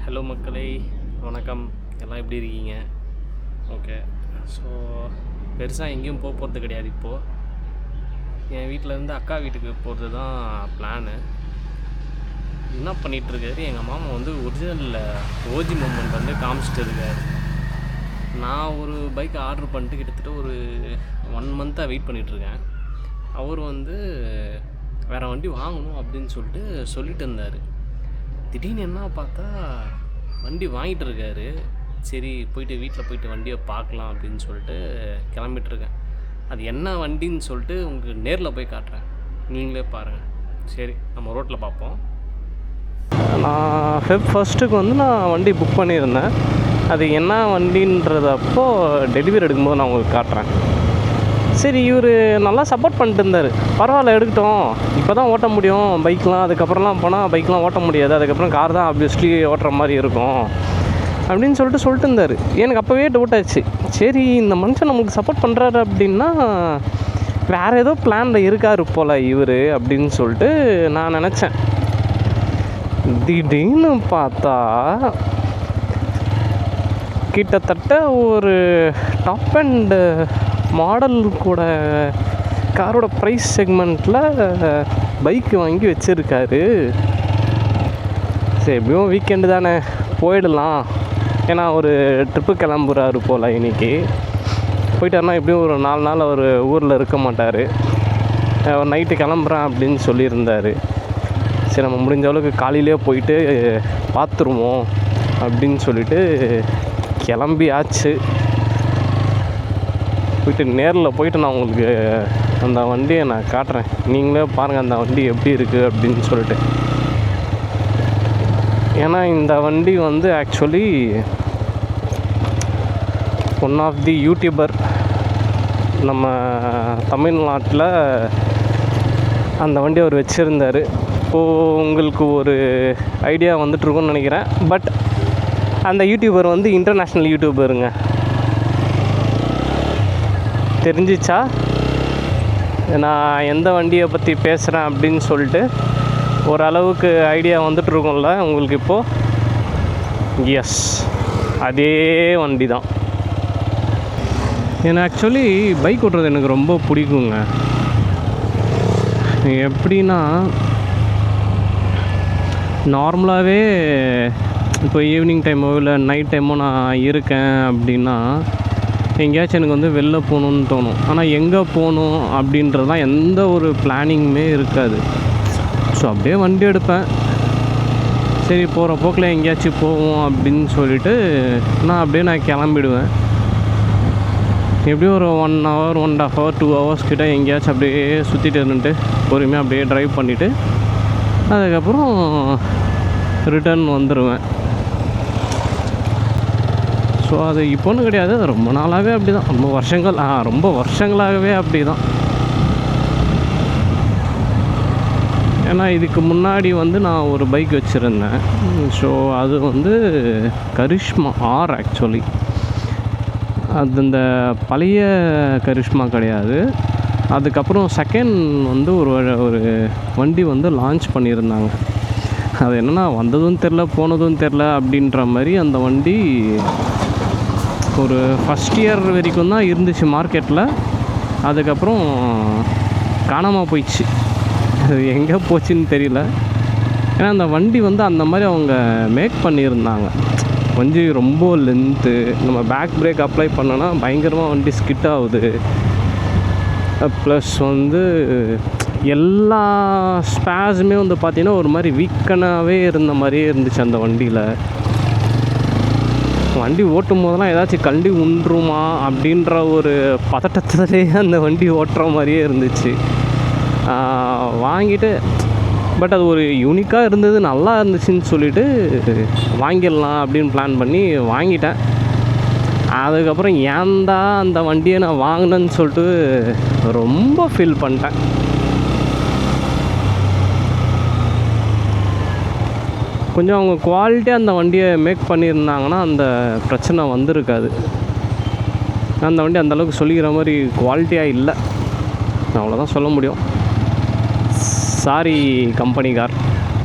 Hello மக்களே, வணக்கம். எல்லாம் எப்படி இருக்கீங்க? ஓகே. ஸோ பெருசாக எங்கேயும் போகிறது கிடையாது. இப்போது என் வீட்டிலேருந்து அக்கா வீட்டுக்கு போகிறது தான் பிளானு. என்ன பண்ணிகிட்ருக்காரு, எங்கள் மாமா வந்து ஒரிஜினல் ஓஜி மூமெண்ட் வந்து காமிச்சிட்டு இருக்காரு. நான் ஒரு பைக் ஆர்டர் பண்ணிட்டு கிட்டத்தட்ட ஒரு 1 மந்த்தாக வெயிட் பண்ணிகிட்ருக்கேன். அவர் வந்து வேறு வண்டி வாங்கணும் அப்படின்னு சொல்லிட்டு இருந்தார். திடீர்னு என்ன பார்த்தா வண்டி வாங்கிட்டு இருக்காரு. சரி, வீட்டில் போயிட்டு வண்டியை பார்க்கலாம் அப்படின்னு சொல்லிட்டு கிளம்பிட்டுருக்கேன். அது என்ன வண்டின்னு சொல்லிட்டு உங்களுக்கு நேரில் போய் காட்டுறேன், நீங்களே பாருங்கள். சரி, நம்ம ரோட்டில் பார்ப்போம். நான் Feb 1 வந்து நான் வண்டி புக் பண்ணியிருந்தேன். அது என்ன வண்டின்றது அப்போது டெலிவரி எடுக்கும்போது நான் உங்களுக்கு காட்டுறேன். சரி, இவர் நல்லா சப்போர்ட் பண்ணிட்டு இருந்தார். பரவாயில்ல, எடுக்கட்டும், இப்போ தான் ஓட்ட முடியும் பைக்லாம், அதுக்கப்புறம்லாம் போனால் பைக்லாம் ஓட்ட முடியாது, அதுக்கப்புறம் கார் தான் ஆப்வியஸ்லி ஓட்டுற மாதிரி இருக்கும் அப்படின்னு சொல்லிட்டு இருந்தார். எனக்கு அப்போவே டவுட் ஆச்சு. சரி, இந்த மனுஷன் நமக்கு சப்போர்ட் பண்ணுறாரு அப்படின்னா வேறு ஏதோ பிளானில் இருக்கார் போல் இவர் அப்படின்னு சொல்லிட்டு நான் நினச்சேன். திடீர்னு பார்த்தா கிட்டத்தட்ட ஒரு டாப் அண்ட் மாடல் கூட காரோட ப்ரைஸ் செக்மெண்ட்டில் பைக்கு வாங்கி வச்சுருக்காரு. சரி, எப்படியும் வீக்கெண்டு தானே, போயிடலாம். ஏன்னா ஒரு ட்ரிப்பு கிளம்புறாரு போல் இன்றைக்கி. போயிட்டாருன்னா எப்படியும் ஒரு 4 நாள் அவர் ஊரில் இருக்க மாட்டார். அவர் நைட்டு கிளம்புறேன் அப்படின்னு சொல்லியிருந்தார். சரி, நம்ம முடிஞ்ச அளவுக்கு காலையிலே போயிட்டு பார்த்துருவோம் அப்படின்னு சொல்லிட்டு கிளம்பியாச்சு. போயிட்டு நேரில் போயிட்டு நான் உங்களுக்கு அந்த வண்டியை நான் காட்டுறேன், நீங்களே பாருங்கள் அந்த வண்டி எப்படி இருக்குது அப்படின்னு சொல்லிட்டு. ஏன்னா இந்த வண்டி வந்து actually one of the YouTuber நம்ம தமிழ்நாட்டில் அந்த வண்டி அவர் வச்சுருந்தார். இப்போது உங்களுக்கு ஒரு ஐடியா வந்துட்டுருக்குன்னு நினைக்கிறேன். பட் அந்த யூடியூபர் வந்து இன்டர்நேஷ்னல் யூடியூபருங்க. தெரிஞ்சிச்சா நான் எந்த வண்டியை பற்றி பேசுகிறேன் அப்படின்னு சொல்லிட்டு ஓரளவுக்கு ஐடியா வந்துட்டுருக்கும்ல உங்களுக்கு இப்போது? எஸ், அதே வண்டி தான். எனக்கு ஆக்சுவலி பைக் ஓட்டுறது எனக்கு ரொம்ப பிடிக்குங்க. எப்படின்னா, நார்மலாகவே இப்போ ஈவினிங் டைமோ இல்லை நைட் டைமோ நான் இருக்கேன் அப்படின்னா எங்கேயாச்சும் எனக்கு வந்து வெளில போகணுன்னு தோணும். ஆனால் எங்கே போகணும் அப்படின்றதுலாம் எந்த ஒரு பிளானிங்குமே இருக்காது. ஸோ அப்படியே வண்டி எடுப்பேன். சரி, போகிற போக்கில் எங்கேயாச்சும் போவோம் அப்படின்னு சொல்லிட்டு நான் கிளம்பிடுவேன். எப்படியும் ஒரு 1 hour 1.5 hour 2 hours கிட்டே எங்கேயாச்சும் அப்படியே சுற்றிட்டு இருந்துட்டு பொறுமையாக அப்படியே ட்ரைவ் பண்ணிவிட்டு அதுக்கப்புறம் ரிட்டர்ன் வந்துடுவேன். ஸோ அது இப்போன்னு கிடையாது, அது ரொம்ப நாளாகவே அப்படி தான், ரொம்ப வருஷங்களாகவே அப்படி தான். ஏன்னா இதுக்கு முன்னாடி வந்து நான் ஒரு பைக் வச்சுருந்தேன். ஸோ அது வந்து கரிஷ்மா ஆர். ஆக்சுவலி அது இந்த பழைய கரிஷ்மா கிடையாது. அதுக்கப்புறம் செகண்ட் வந்து ஒரு வண்டி வந்து லான்ச் பண்ணியிருந்தாங்க. அது என்னென்னா, வந்ததும் தெரில போனதும் தெரில அப்படின்ற மாதிரி அந்த வண்டி ஒரு ஃபஸ்ட் இயர் வரைக்கும் தான் இருந்துச்சு மார்க்கெட்டில். அதுக்கப்புறம் காணாமல் போயிடுச்சு. அது எங்கே போச்சுன்னு தெரியல. ஏன்னா அந்த வண்டி வந்து அந்த மாதிரி அவங்க மேக் பண்ணியிருந்தாங்க. வண்டி ரொம்ப லென்த்து, நம்ம பேக் பிரேக் அப்ளை பண்ணோன்னா பயங்கரமாக வண்டி ஸ்கிட் ஆகுது. ப்ளஸ் வந்து எல்லா ஸ்பேஸுமே வந்து பார்த்திங்கன்னா ஒரு மாதிரி வீக்கனாகவே இருந்த மாதிரியே இருந்துச்சு அந்த வண்டியில். வண்டி ஓட்டும் போதெல்லாம் ஏதாச்சும் கண்டி உண்டுருமா அப்படின்ற ஒரு பதட்டத்திலே அந்த வண்டி ஓட்டுற மாதிரியே இருந்துச்சு. வாங்கிட்டு பட் அது ஒரு யூனிக்காக இருந்தது, நல்லா இருந்துச்சுன்னு சொல்லிவிட்டு வாங்கிடலாம் அப்படின்னு பிளான் பண்ணி வாங்கிட்டேன். அதுக்கப்புறம் ஏன்டா அந்த வண்டியை நான் வாங்கினேன்னு சொல்லிட்டு ரொம்ப ஃபீல் பண்ணிட்டேன். கொஞ்சம் அவங்க குவாலிட்டியாக அந்த வண்டியை மேக் பண்ணியிருந்தாங்கன்னா அந்த பிரச்சனை வந்திருக்காது. அந்த வண்டி அந்தளவுக்கு சொல்லிக்கிற மாதிரி குவாலிட்டியாக இல்லை, அவ்வளோதான் சொல்ல முடியும். சாரி கம்பெனி கார்,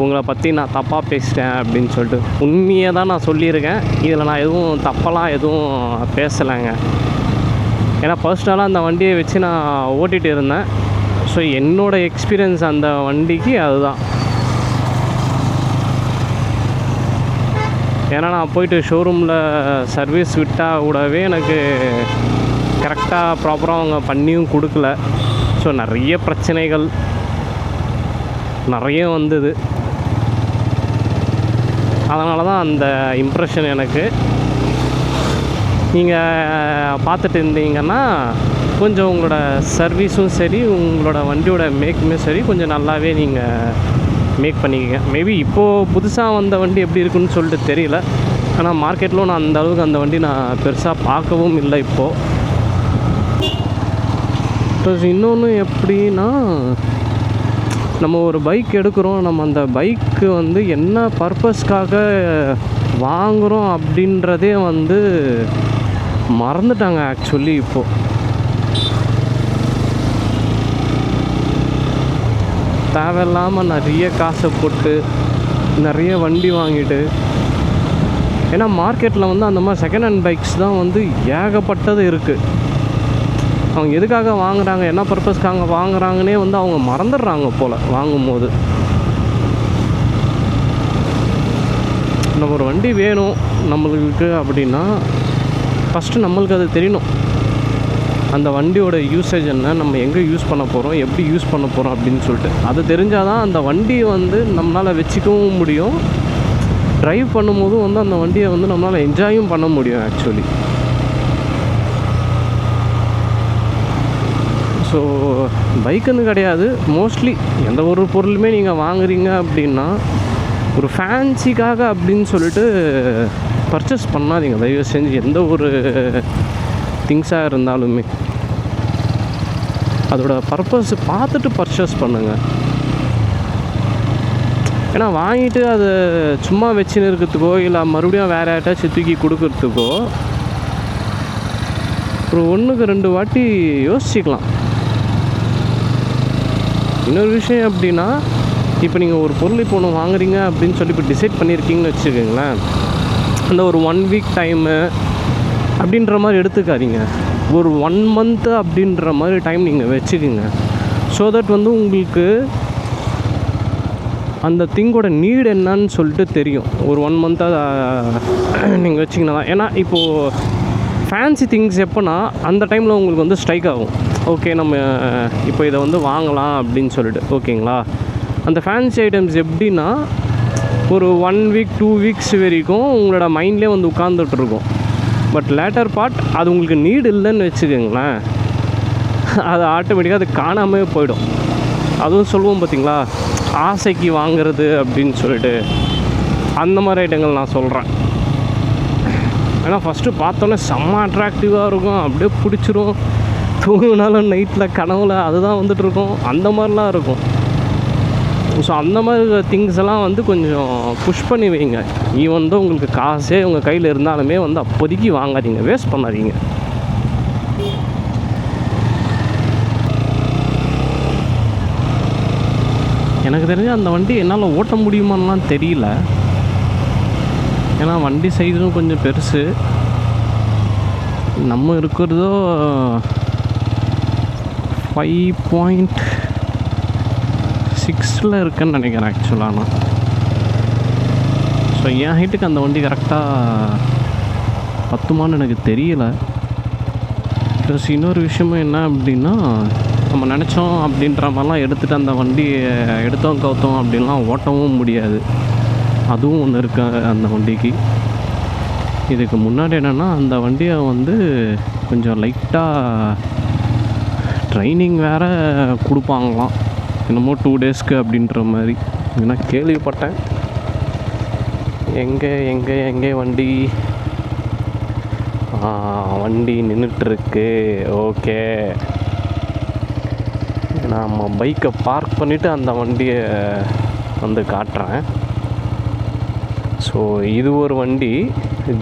உங்களை பற்றி நான் தப்பாக பேசிட்டேன் அப்படின்னு சொல்லிட்டு. உண்மையை தான் நான் சொல்லியிருக்கேன். இதில் நான் எதுவும் தப்பெல்லாம் எதுவும் பேசலைங்க. ஏன்னா பர்சனலாக அந்த வண்டியை வச்சு நான் ஓட்டிகிட்டு இருந்தேன். ஸோ என்னோடய எக்ஸ்பீரியன்ஸ் அந்த வண்டிக்கு அதுதான். ஏன்னா நான் போயிட்டு ஷோரூமில் சர்வீஸ் விட்டால் கூடவே எனக்கு கரெக்டாக ப்ராப்பராக அவங்க பண்ணியும் கொடுக்கல. ஸோ நிறைய பிரச்சனைகள் நிறைய வந்தது. அதனால தான் அந்த இம்ப்ரெஷன் எனக்கு. நீங்கள் பார்த்துட்டு இருந்தீங்கன்னா கொஞ்சம் உங்களோட சர்வீஸும் சரி, உங்களோட வண்டியோட மேக்குமே சரி, கொஞ்சம் நல்லாவே நீங்கள் மேக் பண்ணிக்கங்க. மேபி இப்போது புதுசாக வந்த வண்டி எப்படி இருக்குன்னு சொல்லிட்டு தெரியல. ஆனால் மார்க்கெட்டில் நான் அந்த அளவுக்கு அந்த வண்டி நான் பெருசாக பார்க்கவும் இல்லை இப்போது. ப்ளஸ் இன்னொன்று எப்படின்னா, நம்ம ஒரு பைக் எடுக்கிறோம், நம்ம அந்த பைக்கு வந்து என்ன பர்பஸ்க்காக வாங்குகிறோம் அப்படின்றதே வந்து மறந்துட்டாங்க ஆக்சுவலி. இப்போது தேவையில்லாமல் நிறைய காசை போட்டு நிறைய வண்டி வாங்கிட்டு, ஏன்னா மார்க்கெட்டில் வந்து அந்த மாதிரி செகண்ட் ஹேண்ட் பைக்ஸ் தான் வந்து ஏகப்பட்டது இருக்குது. அவங்க எதுக்காக வாங்குகிறாங்க, என்ன பர்பஸ்க்காக வாங்குகிறாங்கன்னே வந்து அவங்க மறந்துடுறாங்க போல் வாங்கும்போது. நம்ம ஒரு வண்டி வேணும் நம்மளுக்கு அப்படின்னா ஃபஸ்ட்டு நம்மளுக்கு அது தெரியணும். அந்த வண்டியோட யூசேஜ் என்ன, நம்ம எங்கே யூஸ் பண்ண போகிறோம், எப்படி யூஸ் பண்ண போகிறோம் அப்படின்னு சொல்லிட்டு அது தெரிஞ்சால் தான் அந்த வண்டியை வந்து நம்மளால் வச்சுக்கவும் முடியும். ட்ரைவ் பண்ணும்போதும் வந்து அந்த வண்டியை வந்து நம்மளால் என்ஜாயும் பண்ண முடியும் ஆக்சுவலி. ஸோ பைக்குன்னு கிடையாது, மோஸ்ட்லி எந்த ஒரு பொருளுமே நீங்கள் வாங்குறீங்க அப்படின்னா ஒரு ஃபேன்சிக்காக அப்படின்னு சொல்லிட்டு பர்ச்சேஸ் பண்ணாதீங்க தயவு செஞ்சு. எந்த ஒரு திங்ஸாக இருந்தாலுமே அதோட பர்பஸ் பார்த்துட்டு பர்ச்சேஸ் பண்ணுங்கள். ஏன்னா வாங்கிட்டு அதை சும்மா வச்சுன்னு இருக்கிறதுக்கோ இல்லை மறுபடியும் வேறு யார்ட்டாச்சும் தூக்கி கொடுக்கறதுக்கோ ஒரு 1-2 வாட்டி யோசிச்சுக்கலாம். இன்னொரு விஷயம் எப்படின்னா, இப்போ நீங்கள் ஒரு பொருள் இப்போ ஒன்று வாங்குறீங்க அப்படின்னு சொல்லி இப்போ டிசைட் பண்ணியிருக்கீங்கன்னு வச்சுக்கோங்களேன், அந்த ஒரு 1 வீக் டைமு அப்படின்ற மாதிரி எடுத்துக்காதீங்க. ஒரு 1 மந்த்து அப்படின்ற மாதிரி டைம் நீங்கள் வச்சுக்கோங்க. ஸோ தட் வந்து உங்களுக்கு அந்த திங்கோட நீடு என்னன்னு சொல்லிட்டு தெரியும். ஒரு 1 மந்த்தாக நீங்கள் வச்சிங்கன்னா தான். ஏன்னா இப்போது ஃபேன்சி திங்ஸ் எப்போனா அந்த டைமில் உங்களுக்கு வந்து ஸ்ட்ரைக் ஆகும். ஓகே நம்ம இப்போ இதை வந்து வாங்கலாம் அப்படின்னு சொல்லிட்டு, ஓகேங்களா. அந்த ஃபேன்சி ஐட்டம்ஸ் எப்படின்னா ஒரு 1 வீக் 2 வீக்ஸ் வரைக்கும் உங்களோட மைண்ட்லேயே வந்து உட்காந்துட்ருக்கும். பட் லேட்டர் பார்ட் அது உங்களுக்கு நீடு இல்லைன்னு வச்சுக்கோங்களேன், அது ஆட்டோமேட்டிக்காக அது காணாமே போயிடும். அதுவும் சொல்லுவோம் பார்த்தீங்களா, ஆசைக்கு வாங்கிறது அப்படின்னு சொல்லிட்டு, அந்த மாதிரி ஐட்டங்கள் நான் சொல்கிறேன். ஏன்னா ஃபஸ்ட்டு பார்த்தோன்னே செம்ம அட்ராக்டிவாக இருக்கும், அப்படியே பிடிச்சிரும். தூங்கினாலும் நைட்டில் கனவுல அதுதான் வந்துட்டுருக்கும், அந்த மாதிரிலாம் இருக்கும். ஸோ அந்த மாதிரி திங்ஸ் எல்லாம் வந்து கொஞ்சம் புஷ் பண்ணி வைங்க. ஈவன் தான் உங்களுக்கு காசே உங்கள் கையில் இருந்தாலுமே வந்து அப்போதைக்கு வாங்காதீங்க, வேஸ்ட் பண்ணாதீங்க. எனக்கு தெரிஞ்ச அந்த வண்டி என்னால் ஓட்ட முடியுமான்லாம் தெரியல. ஏன்னா வண்டி சைஸும் கொஞ்சம் பெருசு. நம்ம இருக்கிறதோ 5.6 இருக்குன்னு நினைக்கிறேன் ஆக்சுவலாக நான். ஸோ என் ஹைட்டுக்கு அந்த வண்டி கரெக்டாக பத்துமான்னு எனக்கு தெரியல. ப்ளஸ் இன்னொரு விஷயமும் என்ன அப்படின்னா, நம்ம நினச்சோம் அப்படின்ற மாதிரிலாம் எடுத்துகிட்டு அந்த வண்டியை எடுத்தோம் கவுத்தோம் அப்படின்லாம் ஓட்டவும் முடியாது. அதுவும் ஒன்று இருக்கு அந்த வண்டிக்கு. இதுக்கு முன்னாடி என்னென்னா, அந்த வண்டியை வந்து கொஞ்சம் லைட்டாக ட்ரைனிங் வேறு கொடுப்பாங்களாம், என்னமோ 2 டேஸ்க்கு அப்படின்ற மாதிரி நான் கேள்விப்பட்டேன். எங்கே வண்டி வண்டி நின்றுட்டுருக்கு. ஓகே, நம்ம பைக்கை பார்க் பண்ணிவிட்டு அந்த வண்டியை வந்து காட்டுறேன். ஸோ இது ஒரு வண்டி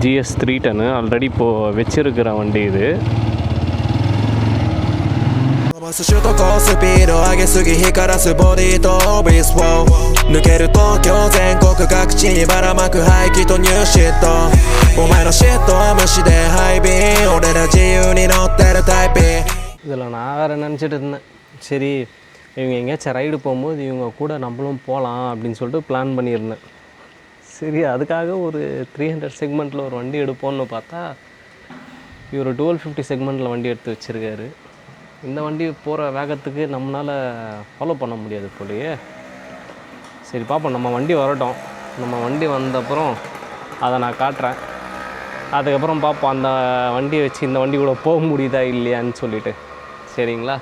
GS 310 ஆல்ரெடி இப்போது வச்சுருக்கிற வண்டி இது. 首都高スピード上げすぎ光らすボディとオビスを抜ける東京全国各地にばらまく排気とニューシットお前のシットは無視でハイビー俺ら自由に乗ってるタイピーஇதில் நான் வேறு நினச்சிட்டு இருந்தேன் சரி இவங்க எங்கேயாச்சும் ரைடு போகும்போது இவங்க கூட நம்மளும் போகலாம் அப்படின்னு சொல்லிட்டு பிளான் பண்ணியிருந்தேன் சரி அதுக்காக ஒரு 300 செக்மெண்ட்டில் ஒரு வண்டி எடுப்போம்னு பார்த்தா இவர் 1250 செக்மெண்ட்டில் வண்டி எடுத்து வச்சுருக்காரு இந்த வண்டி போகிற வேகத்துக்கு நம்மளால் ஃபாலோ பண்ண முடியாது போலையே சரி பார்ப்போம் நம்ம வண்டி வரட்டும் நம்ம வண்டி வந்தப்புறம் அதை நான் காட்டுறேன் அதுக்கப்புறம் பார்ப்போம் அந்த வண்டியை வச்சு இந்த வண்டி கூட போக முடியுதா இல்லையான்னு சொல்லிட்டு சரிங்களா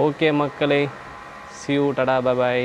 ஓகே மக்களே see you Tata bye bye